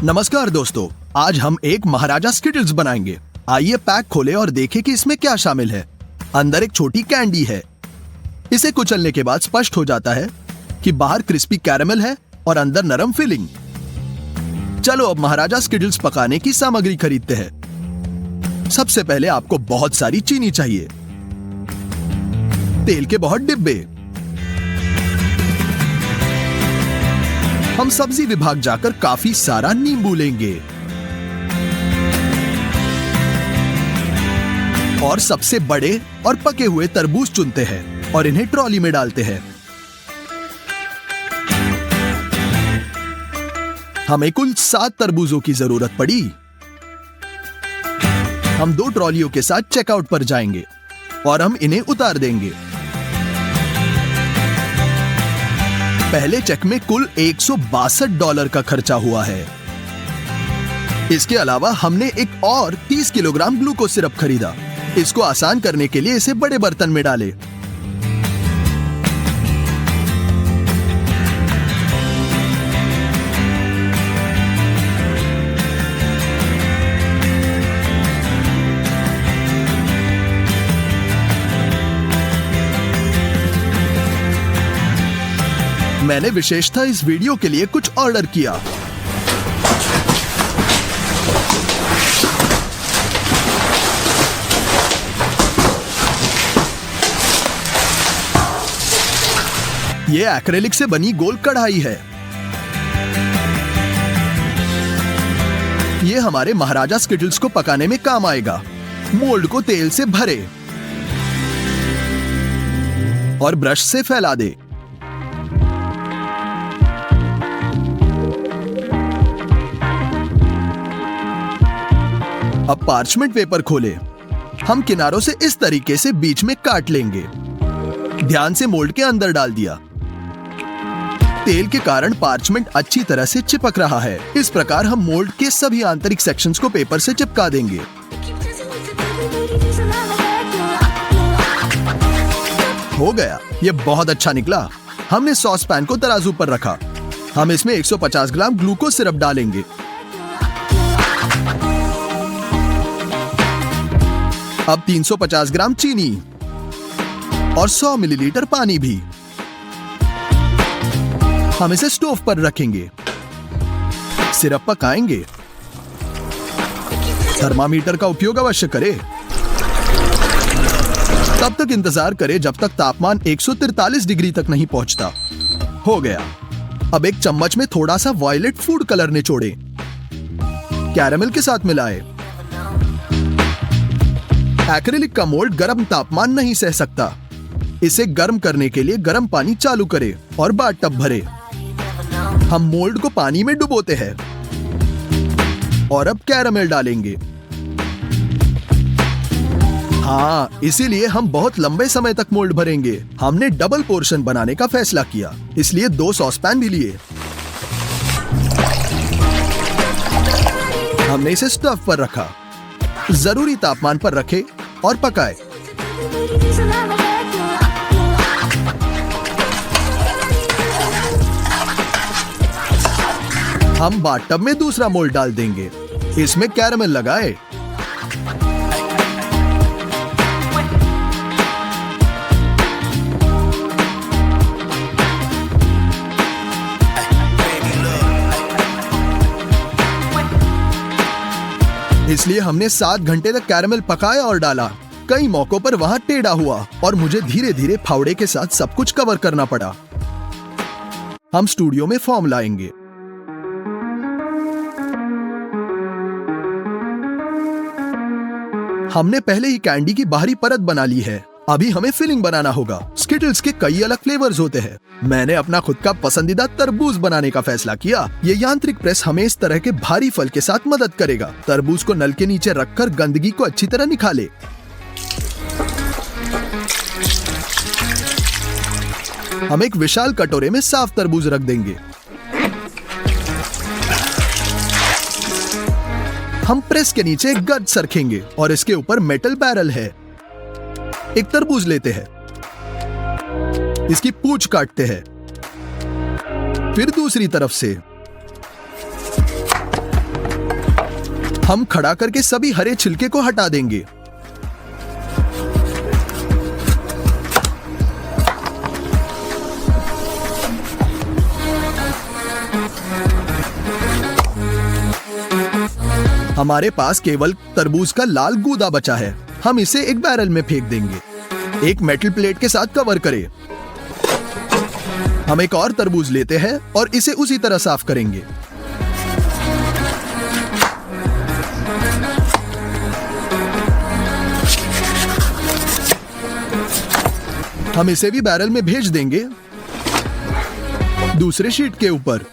नमस्कार दोस्तों, आज हम एक महाराजा स्किटल्स बनाएंगे। आइए पैक खोलें और देखें कि इसमें क्या शामिल है। अंदर एक छोटी कैंडी है। इसे कुचलने के बाद स्पष्ट हो जाता है कि बाहर क्रिस्पी कैरेमल है और अंदर नरम फिलिंग। चलो अब महाराजा स्किटल्स पकाने की सामग्री खरीदते हैं। सबसे पहले आपको बहुत सारी चीनी चाहिए, तेल के बहुत डिब्बे। हम सब्जी विभाग जाकर काफी सारा नींबू लेंगे और सबसे बड़े और पके हुए तरबूज चुनते हैं और इन्हें ट्रॉली में डालते हैं। हमें कुल 7 तरबूजों की जरूरत पड़ी। हम 2 ट्रॉलियों के साथ चेकआउट पर जाएंगे और हम इन्हें उतार देंगे। पहले चेक में कुल $162 का खर्चा हुआ है। इसके अलावा हमने एक और 30 किलोग्राम ग्लूकोज सिरप खरीदा। इसको आसान करने के लिए इसे बड़े बर्तन में डालें। मैंने विशेषतः इस वीडियो के लिए कुछ ऑर्डर किया। यह एक्रेलिक से बनी गोल कढ़ाई है। यह हमारे महाराजा स्किटल्स को पकाने में काम आएगा। मोल्ड को तेल से भरे और ब्रश से फैला दे। अब पार्चमेंट पेपर खोलें। हम किनारों से इस तरीके से बीच में काट लेंगे। ध्यान से मोल्ड के अंदर डाल दिया। तेल के कारण पार्चमेंट अच्छी तरह से चिपक रहा है। इस प्रकार हम मोल्ड के सभी आंतरिक सेक्शंस को पेपर से चिपका देंगे। हो गया, ये बहुत अच्छा निकला। हमने सॉस पैन को तराजू पर रखा। हम इसमें 150 ग्राम ग्लूकोज सिरप डालेंगे। अब 350 ग्राम चीनी और 100 मिलीलीटर पानी भी। हम इसे स्टोव पर रखेंगे। सिरप पकाएंगे। थर्मामीटर का उपयोग अवश्य करें। तब तक इंतजार करें जब तक तापमान 143 डिग्री तक नहीं पहुंचता। हो गया। अब एक चम्मच में थोड़ा सा वायलेट फूड कलर निचोड़ें। कैरेमल के साथ मिलाएं। एक्रेलिक का मोल्ड गर्म तापमान नहीं सह सकता। इसे गर्म करने के लिए गर्म पानी चालू करें और बाथटब भरें। हम मोल्ड को पानी में डुबोते हैं और अब कैरेमल डालेंगे। हाँ, इसीलिए हम बहुत लंबे समय तक मोल्ड भरेंगे। हमने डबल पोर्शन बनाने का फैसला किया, इसलिए 2 सॉस पैन भी लिए। हमने इसे स्टोव पर रखा। जरूरी तापमान पर रखें और पकाएं। हम बाथटब में दूसरा मोल्ड डाल देंगे। इसमें कैरेमल लगाएं। इसलिए हमने 7 घंटे तक कैरेमल पकाया और डाला। कई मौकों पर वहां टेढ़ा हुआ और मुझे धीरे धीरे फावड़े के साथ सब कुछ कवर करना पड़ा। हम स्टूडियो में फॉर्म लाएंगे। हमने पहले ही कैंडी की बाहरी परत बना ली है। अभी हमें फिलिंग बनाना होगा। स्किटल्स के कई अलग फ्लेवर्स होते हैं। मैंने अपना खुद का पसंदीदा तरबूज बनाने का फैसला किया। ये यांत्रिक प्रेस हमें इस तरह के भारी फल के साथ मदद करेगा। तरबूज को नल के नीचे रखकर गंदगी को अच्छी तरह निकाले। हम एक विशाल कटोरे में साफ तरबूज रख देंगे। हम प्रेस के नीचे एक गज रखेंगे और इसके ऊपर मेटल बैरल है। एक तरबूज लेते हैं, इसकी पूंछ काटते हैं, फिर दूसरी तरफ से हम खड़ा करके सभी हरे छिलके को हटा देंगे। हमारे पास केवल तरबूज का लाल गूदा बचा है। हम इसे एक बैरल में फेंक देंगे। एक मेटल प्लेट के साथ कवर करें। हम एक और तरबूज लेते हैं और इसे उसी तरह साफ करेंगे। हम इसे भी बैरल में भेज देंगे, दूसरे शीट के ऊपर।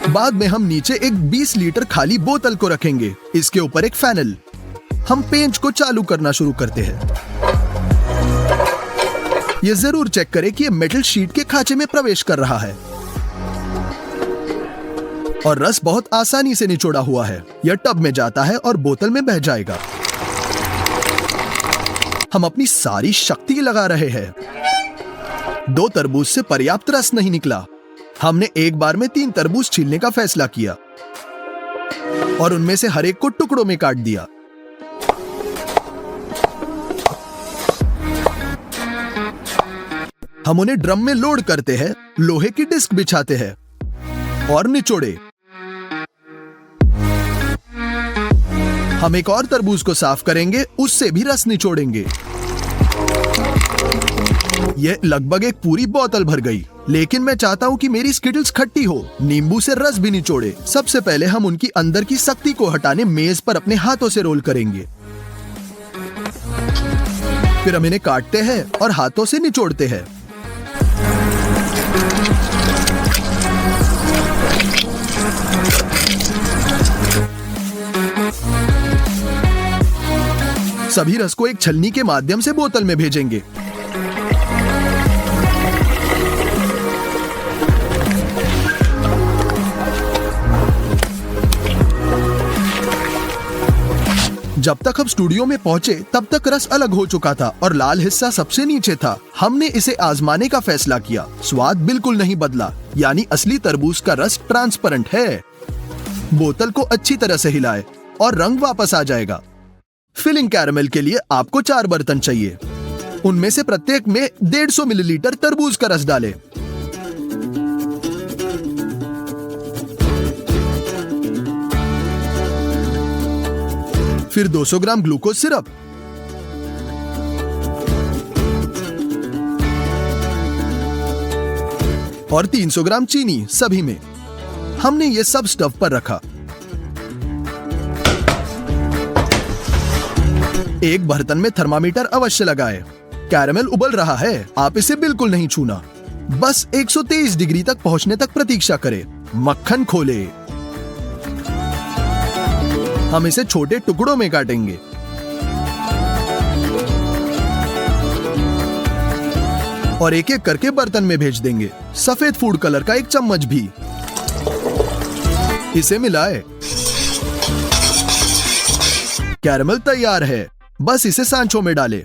बाद में हम नीचे एक 20 लीटर खाली बोतल को रखेंगे, इसके ऊपर एक फैनल। हम पेंच को चालू करना शुरू करते हैं। यह जरूर चेक करें कि यह मेटल शीट के खांचे में प्रवेश कर रहा है और रस बहुत आसानी से निचोड़ा हुआ है। यह टब में जाता है और बोतल में बह जाएगा। हम अपनी सारी शक्ति लगा रहे हैं। 2 तरबूज से पर्याप्त रस नहीं निकला। हमने एक बार में 3 तरबूज छीलने का फैसला किया और उनमें से हर एक को टुकड़ों में काट दिया। हम उन्हें ड्रम में लोड करते हैं, लोहे की डिस्क बिछाते हैं और निचोड़े। हम एक और तरबूज को साफ करेंगे, उससे भी रस निचोड़ेंगे। यह लगभग एक पूरी बोतल भर गई, लेकिन मैं चाहता हूं कि मेरी स्किटल्स खट्टी हो। नींबू से रस भी निचोड़े। सबसे पहले हम उनकी अंदर की सख्ती को हटाने मेज पर अपने हाथों से रोल करेंगे। फिर हम इन्हें काटते हैं और हाथों से निचोड़ते हैं। सभी रस को एक छलनी के माध्यम से बोतल में भेजेंगे। जब तक हम स्टूडियो में पहुंचे तब तक रस अलग हो चुका था और लाल हिस्सा सबसे नीचे था। हमने इसे आजमाने का फैसला किया। स्वाद बिल्कुल नहीं बदला, यानी असली तरबूज का रस ट्रांसपेरेंट है। बोतल को अच्छी तरह से हिलाए और रंग वापस आ जाएगा। फिलिंग कैरामेल के लिए आपको 4 बर्तन चाहिए। उनमें से प्रत्येक में 150 मिलीलीटर तरबूज का रस डालें। फिर 200 ग्राम ग्लूकोज सिरप, और 300 ग्राम चीनी सभी में। हमने ये सब स्टव पर रखा। एक बर्तन में थर्मामीटर अवश्य लगाएं। कैरामेल उबल रहा है, आप इसे बिल्कुल नहीं छूना। बस 123 डिग्री तक पहुंचने तक प्रतीक्षा करें। मक्खन खोलें। हम इसे छोटे टुकड़ों में काटेंगे। और एक एक करके बर्तन में भेज देंगे। सफेद फूड कलर का एक चम्मच भी। इसे मिलाएं। कैरामेल तैयार है, बस इसे सांचों में डालें।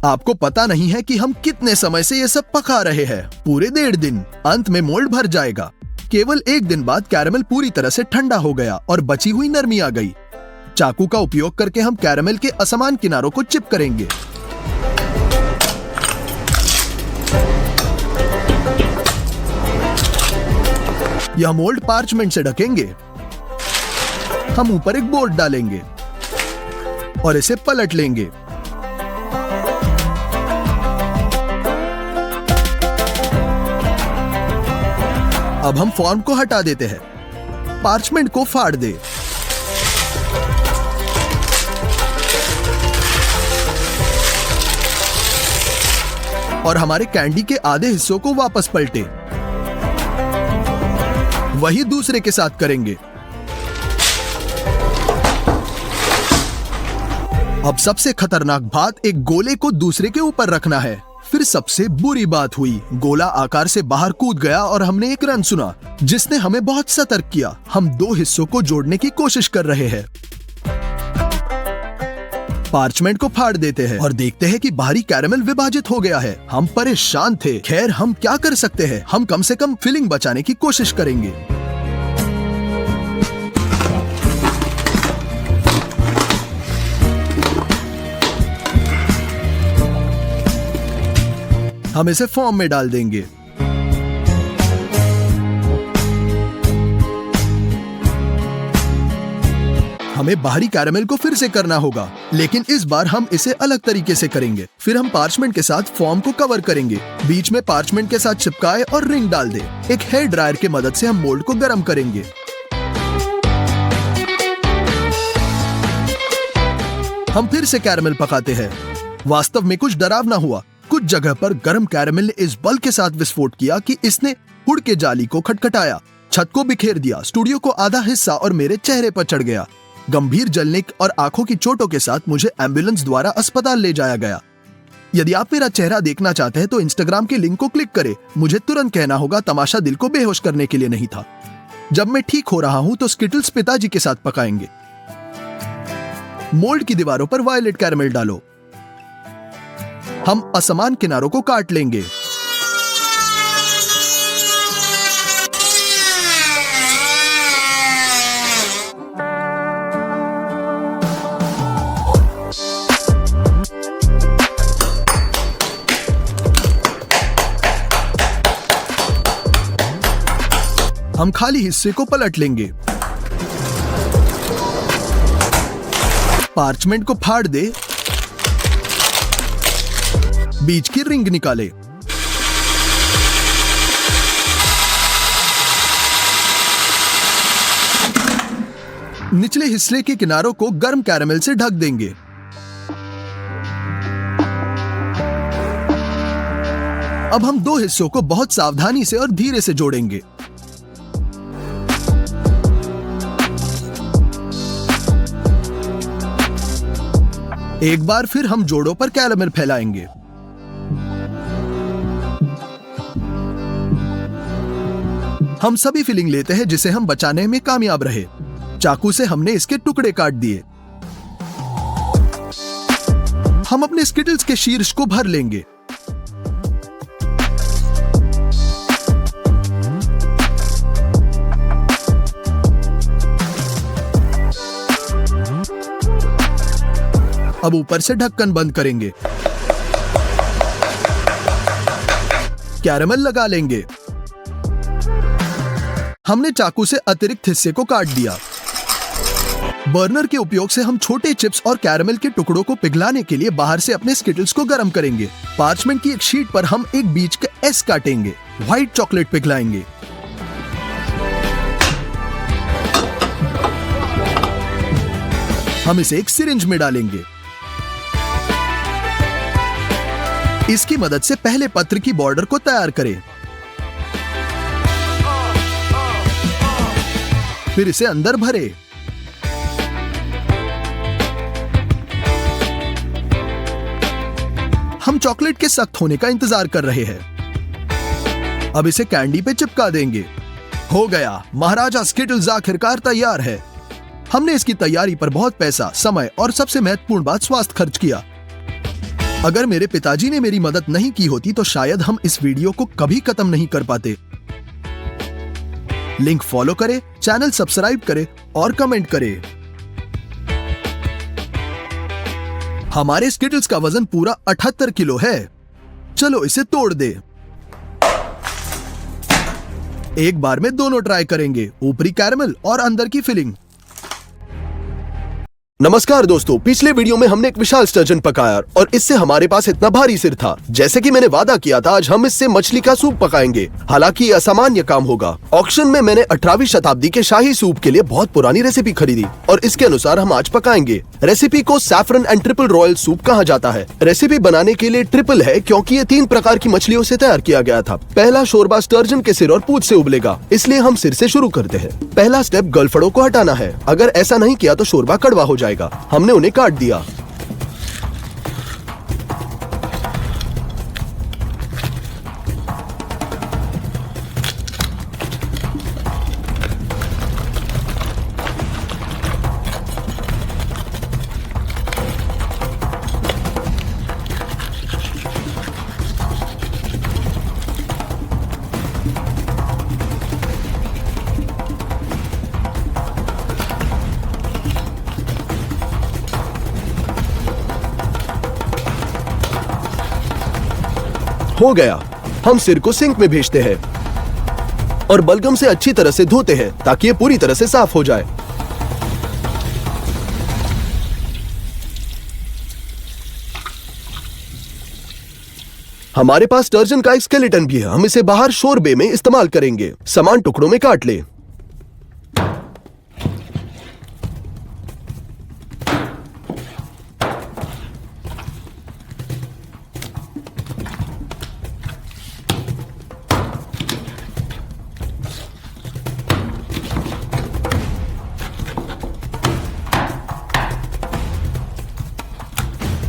आपको पता नहीं है कि हम कितने समय से ये सब पका रहे हैं। पूरे 1.5 दिन। अंत में मोल्ड भर जाएगा। केवल 1 दिन बाद कैरामेल पूरी तरह से ठंडा हो गया और बची हुई नरमी आ गई। चाकू का उपयोग करके हम कैरामेल के असमान किनारों को चिप करेंगे। यह मोल्ड पार्चमेंट से ढकेंगे। हम ऊपर एक बोर्ड डालेंगे और इसे पलट लेंगे। अब हम फॉर्म को हटा देते हैं। पार्चमेंट को फाड़ दे। और हमारे कैंडी के आधे हिस्सों को वापस पलटे। वही दूसरे के साथ करेंगे। अब सबसे खतरनाक बात, एक गोले को दूसरे के ऊपर रखना है। फिर सबसे बुरी बात हुई। गोला आकार से बाहर कूद गया और हमने एक रन सुना, जिसने हमें बहुत सतर्क किया। हम 2 हिस्सों को जोड़ने की कोशिश कर रहे हैं। पार्चमेंट को फाड़ देते हैं और देखते हैं कि बाहरी कैरेमल विभाजित हो गया है। हम परेशान थे। खैर, हम क्या कर सकते हैं? हम कम से कम फिलिंग बचाने की कोशिश करेंगे। हम इसे फॉर्म में डाल देंगे। हमें बाहरी कैरेमल को फिर से करना होगा, लेकिन इस बार हम इसे अलग तरीके से करेंगे। फिर हम पार्चमेंट के साथ फॉर्म को कवर करेंगे, बीच में पार्चमेंट के साथ चिपकाए और रिंग डाल दे। एक हेयर ड्रायर की मदद से हम मोल्ड को गर्म करेंगे। हम फिर से कैरेमल पकाते हैं। वास्तव में कुछ डरावना हुआ। कुछ जगह पर गर्म कैरेमल ने इस बल के साथ विस्फोट किया कि इसने हुड के जाली को खटखटाया, छत को बिखेर दिया, स्टूडियो को आधा हिस्सा और मेरे चेहरे पर चढ़ गया। गंभीर जलने और आंखों की चोटों के साथ मुझे एम्बुलेंस द्वारा अस्पताल ले जाया गया। यदि आप मेरा चेहरा देखना चाहते हैं तो इंस्टाग्राम के लिंक को क्लिक करें। मुझे तुरंत कहना होगा, तमाशा दिल को बेहोश करने के लिए नहीं था। जब मैं ठीक हो रहा हूं तो स्किटल्स पिताजी के साथ पकाएंगे। मोल्ड की दीवारों पर वायलेट कैरेमल डालो। हम असमान किनारों को काट लेंगे। हम खाली हिस्से को पलट लेंगे। पार्चमेंट को फाड़ दे, बीच की रिंग निकाले। निचले हिस्से के किनारों को गर्म कैरेमल से ढक देंगे। अब हम दो हिस्सों को बहुत सावधानी से और धीरे से जोड़ेंगे। एक बार फिर हम जोड़ों पर कैरेमल फैलाएंगे। हम सभी फिलिंग लेते हैं जिसे हम बचाने में कामयाब रहे। चाकू से हमने इसके टुकड़े काट दिए। हम अपने स्किटल्स के शीर्ष को भर लेंगे। अब ऊपर से ढक्कन बंद करेंगे। कैरेमल लगा लेंगे। हमने चाकू से अतिरिक्त हिस्से को काट दिया। बर्नर के उपयोग से हम छोटे चिप्स और कैरेमल के टुकड़ों को पिघलाने के लिए बाहर से अपने स्किटल्स को गर्म करेंगे। पार्चमेंट की एक शीट पर हम एक बीच का एस काटेंगे। व्हाइट चॉकलेट पिघलाएंगे। हम इसे एक सिरिंज में डालेंगे। इसकी मदद से पहले पत्र की बॉर्डर को तैयार करें। फिर इसे अंदर भरे। हम चॉकलेट के सख्त होने का इंतजार कर रहे हैं। अब इसे कैंडी पे चिपका देंगे। हो गया, महाराजा स्किटल्स आखिरकार तैयार है। हमने इसकी तैयारी पर बहुत पैसा, समय और सबसे महत्वपूर्ण बात स्वास्थ्य खर्च किया। अगर मेरे पिताजी ने मेरी मदद नहीं की होती तो शायद हम इस वीडियो को कभी खत्म नहीं कर पाते। लिंक फॉलो करें, चैनल सब्सक्राइब करें और कमेंट करें। हमारे स्किटल्स का वजन पूरा 78 किलो है। चलो इसे तोड़ दे। एक बार में दोनों ट्राई करेंगे, ऊपरी कैरेमल और अंदर की फिलिंग। नमस्कार दोस्तों, पिछले वीडियो में हमने एक विशाल स्टर्जन पकाया और इससे हमारे पास इतना भारी सिर था। जैसे कि मैंने वादा किया था, आज हम इससे मछली का सूप पकाएंगे। हालांकि ये असामान्य काम होगा। ऑक्शन में मैंने 18वीं शताब्दी के शाही सूप के लिए बहुत पुरानी रेसिपी खरीदी और इसके अनुसार हम आज पकाएंगे। रेसिपी को saffron and triple royal soup कहा जाता है। रेसिपी बनाने के लिए ट्रिपल है क्योंकि ये 3 प्रकार की मछलियों से तैयार किया गया था। पहला शोरबा स्टर्जन के सिर और पूंछ से उबलेगा, इसलिए हम सिर से शुरू करते हैं। पहला स्टेप गलफड़ों को हटाना है। अगर ऐसा नहीं किया तो शोरबा कड़वा हो जाएगा। हमने उन्हें काट दिया। हो गया। हम सिर को सिंक में भेजते हैं और बलगम से अच्छी तरह से धोते हैं ताकि ये पूरी तरह से साफ हो जाए। हमारे पास टर्जन का एक स्केलेटन भी है। हम इसे बाहर शोरबे में इस्तेमाल करेंगे। समान टुकड़ों में काट ले।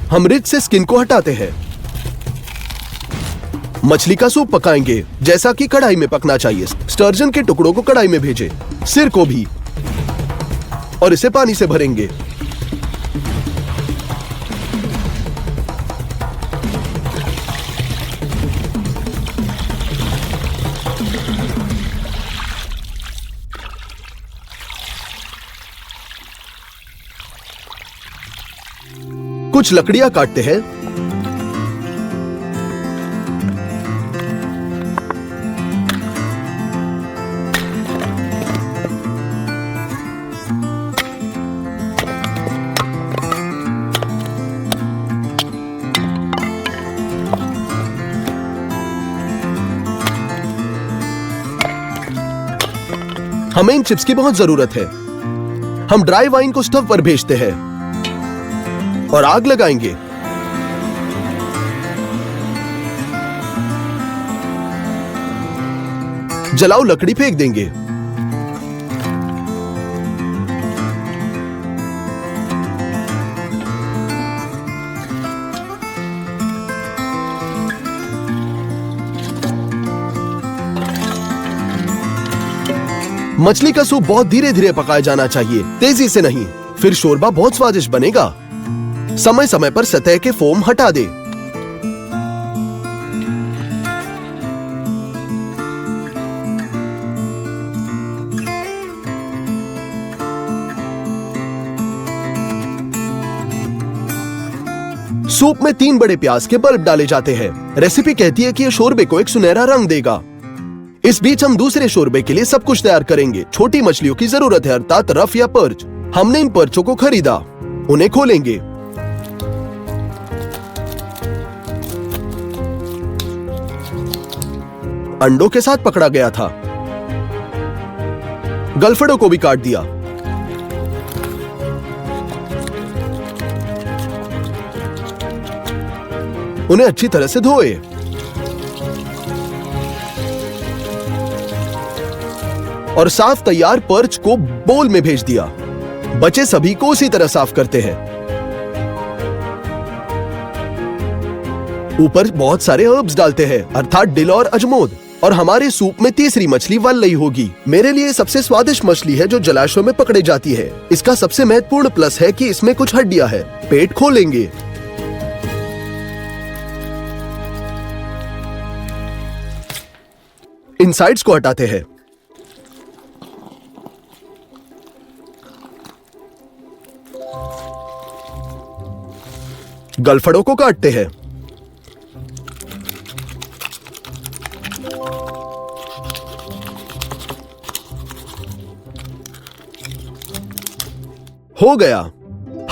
हम रिज से स्किन को हटाते हैं। मछली का सूप पकाएंगे जैसा कि कढ़ाई में पकना चाहिए। स्टर्जन के टुकड़ों को कढ़ाई में भेजें, सिर को भी, और इसे पानी से भरेंगे। कुछ लकड़ियां काटते हैं। हमें इन चिप्स की बहुत जरूरत है। हम ड्राई वाइन को स्टव पर भेजते हैं और आग लगाएंगे। जलाओ लकड़ी फेंक देंगे। मछली का सूप बहुत धीरे धीरे पकाया जाना चाहिए, तेजी से नहीं, फिर शोरबा बहुत स्वादिष्ट बनेगा। समय समय पर सतह के फोम हटा दे। सूप में 3 बड़े प्याज के बल्ब डाले जाते हैं। रेसिपी कहती है कि यह शोरबे को एक सुनहरा रंग देगा। इस बीच हम दूसरे शोरबे के लिए सब कुछ तैयार करेंगे। छोटी मछलियों की जरूरत है, अर्थात रफ या पर्च। हमने इन पर्चों को खरीदा, उन्हें खोलेंगे। अंडों के साथ पकड़ा गया था। गलफड़ों को भी काट दिया। उन्हें अच्छी तरह से धोए। और साफ तैयार पर्च को बोल में भेज दिया। बचे सभी को उसी तरह साफ करते हैं। ऊपर बहुत सारे हर्ब्स डालते हैं, अर्थात डिल और अजमोद। और हमारे सूप में तीसरी मछली वल्लई होगी। मेरे लिए सबसे स्वादिष्ट मछली है जो जलाशयों में पकड़े जाती है। इसका सबसे महत्वपूर्ण प्लस है कि इसमें कुछ हड्डियां हैं। पेट खोलेंगे। इनसाइड्स को हटाते हैं। गलफड़ों को काटते हैं। हो गया।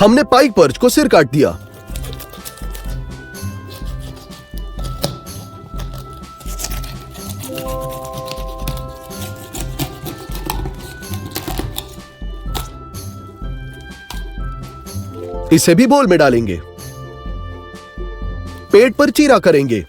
हमने पाइक पर्च को सिर काट दिया। इसे भी बोल में डालेंगे। पेट पर चीरा करेंगे।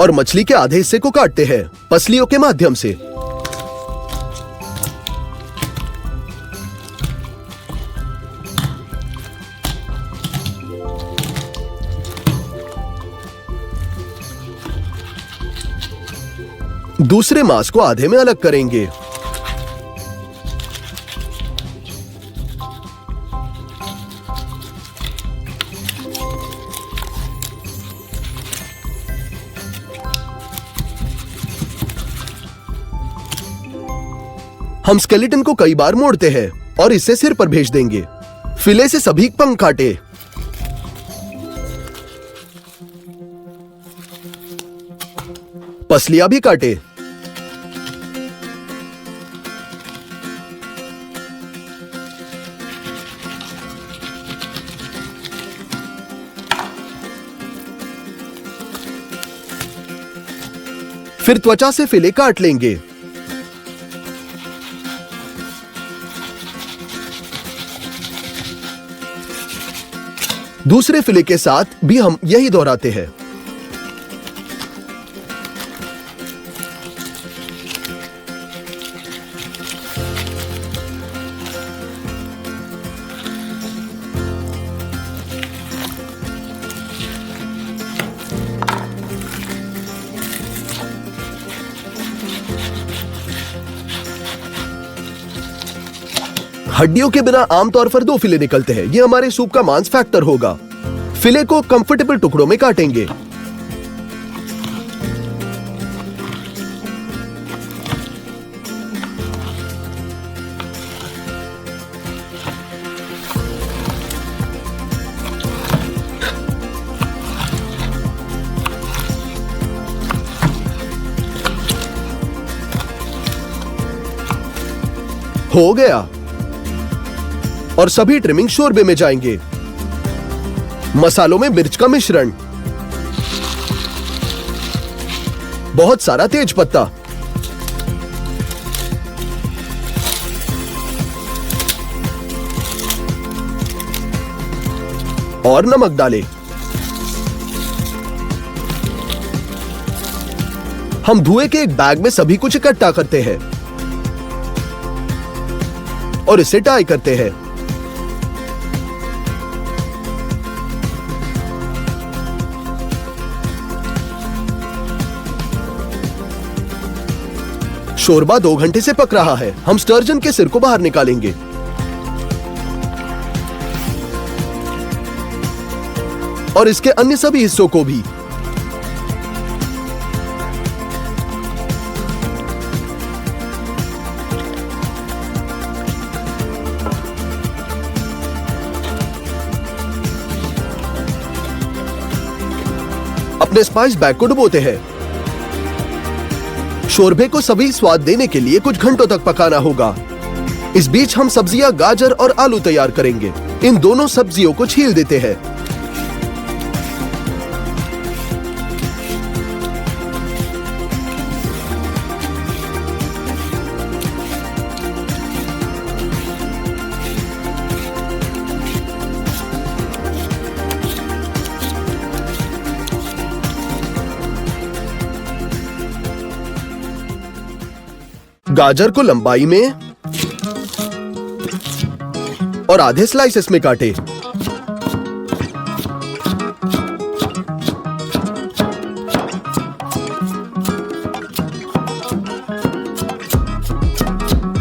और मछली के आधे हिस्से को काटते हैं पसलियों के माध्यम से। दूसरे मांस को आधे में अलग करेंगे। हम स्केलेटन को कई बार मोड़ते हैं और इसे सिर पर भेज देंगे। फिले से सभी पंख काटे। पसलियां भी काटे। फिर त्वचा से फिले काट लेंगे। दूसरे फिले के साथ भी हम यही दोहराते हैं। हड्डियों के बिना आमतौर पर 2 फिले निकलते हैं। ये हमारे सूप का मांस फैक्टर होगा। फिले को कंफर्टेबल टुकड़ों में काटेंगे। हो गया। और सभी ट्रिमिंग शोरबे में जाएंगे। मसालों में मिर्च का मिश्रण, बहुत सारा तेज पत्ता, और नमक डालें। हम धुएं के एक बैग में सभी कुछ इकट्ठा करते हैं और इसे टाई करते हैं। शोरबा 2 घंटे से पक रहा है। हम स्टर्जन के सिर को बाहर निकालेंगे। और इसके अन्य सभी हिस्सों को भी। अपने स्पाइस बैग को डुबोते हैं। शोरबे को सभी स्वाद देने के लिए कुछ घंटों तक पकाना होगा। इस बीच हम सब्जियां गाजर और आलू तैयार करेंगे। इन दोनों सब्जियों को छील देते हैं। गाजर को लंबाई में और आधे स्लाइसेस में काटे।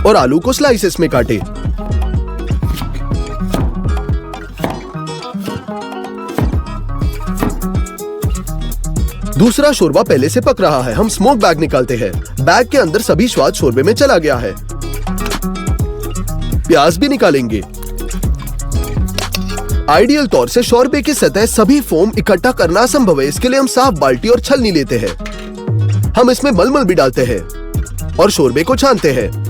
और आलू को स्लाइसेस में काटे। दूसरा शोरबा पहले से पक रहा है। हम स्मोक बैग निकालते हैं। बैग के अंदर सभी स्वाद शोरबे में चला गया है। प्याज भी निकालेंगे। आइडियल तौर से शोरबे की सतह सभी फोम इकट्ठा करना असंभव है। इसके लिए हम साफ बाल्टी और छलनी लेते हैं। हम इसमें मलमल भी डालते हैं और शोरबे को छानते हैं।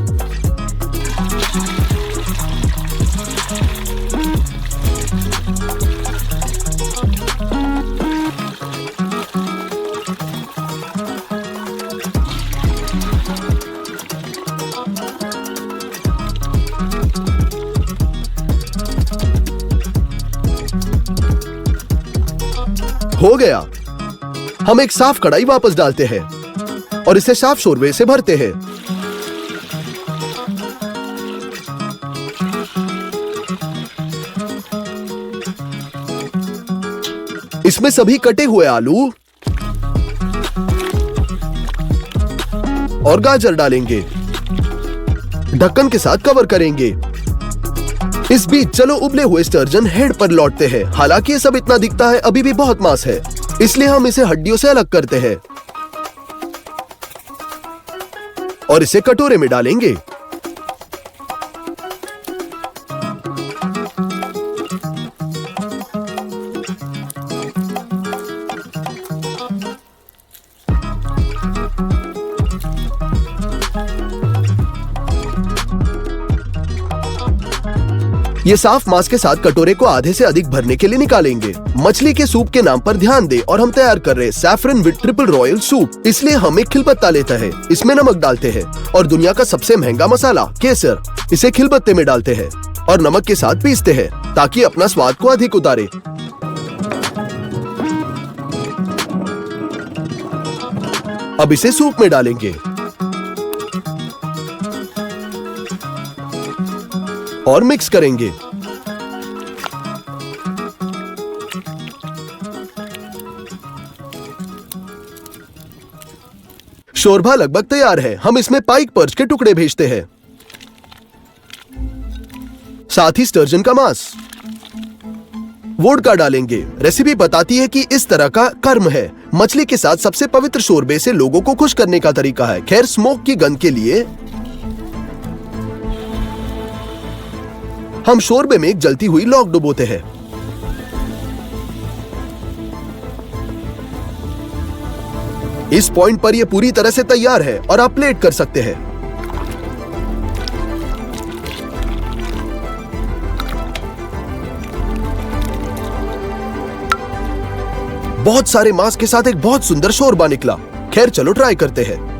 हो गया। हम एक साफ कढ़ाई वापस डालते हैं और इसे साफ शोरबे से भरते हैं। इसमें सभी कटे हुए आलू और गाजर डालेंगे। ढक्कन के साथ कवर करेंगे। इस बीच चलो उबले हुए स्टर्जन हेड पर लौटते हैं। हालांकि ये सब इतना दिखता है, अभी भी बहुत मांस है, इसलिए हम इसे हड्डियों से अलग करते हैं और इसे कटोरे में डालेंगे। ये साफ मांस के साथ कटोरे को आधे से अधिक भरने के लिए निकालेंगे। मछली के सूप के नाम पर ध्यान दे और हम तैयार कर रहे saffron with triple royal soup. इसलिए हम एक खिलबत्ता लेते हैं, इसमें नमक डालते हैं और दुनिया का सबसे महंगा मसाला केसर, इसे खिलबत्ते में डालते हैं और नमक के साथ पीसते हैं ताकि अपना स्वाद को अधिक उतारे। अब इसे सूप में डालेंगे और मिक्स करेंगे। शोरबा लगभग तैयार है। हम इसमें पाइक पर्च के टुकड़े भेजते हैं, साथ ही स्टर्जन का मांस। वोडका डालेंगे। रेसिपी बताती है कि इस तरह का कर्म है। मछली के साथ सबसे पवित्र शोरबे से लोगों को खुश करने का तरीका है। खैर, स्मोक की गंध के लिए हम शोरबे में एक जलती हुई लौक डुबोते हैं। इस पॉइंट पर यह पूरी तरह से तैयार है और आप प्लेट कर सकते हैं। बहुत सारे मांस के साथ एक बहुत सुंदर शोरबा निकला। खैर, चलो ट्राई करते हैं।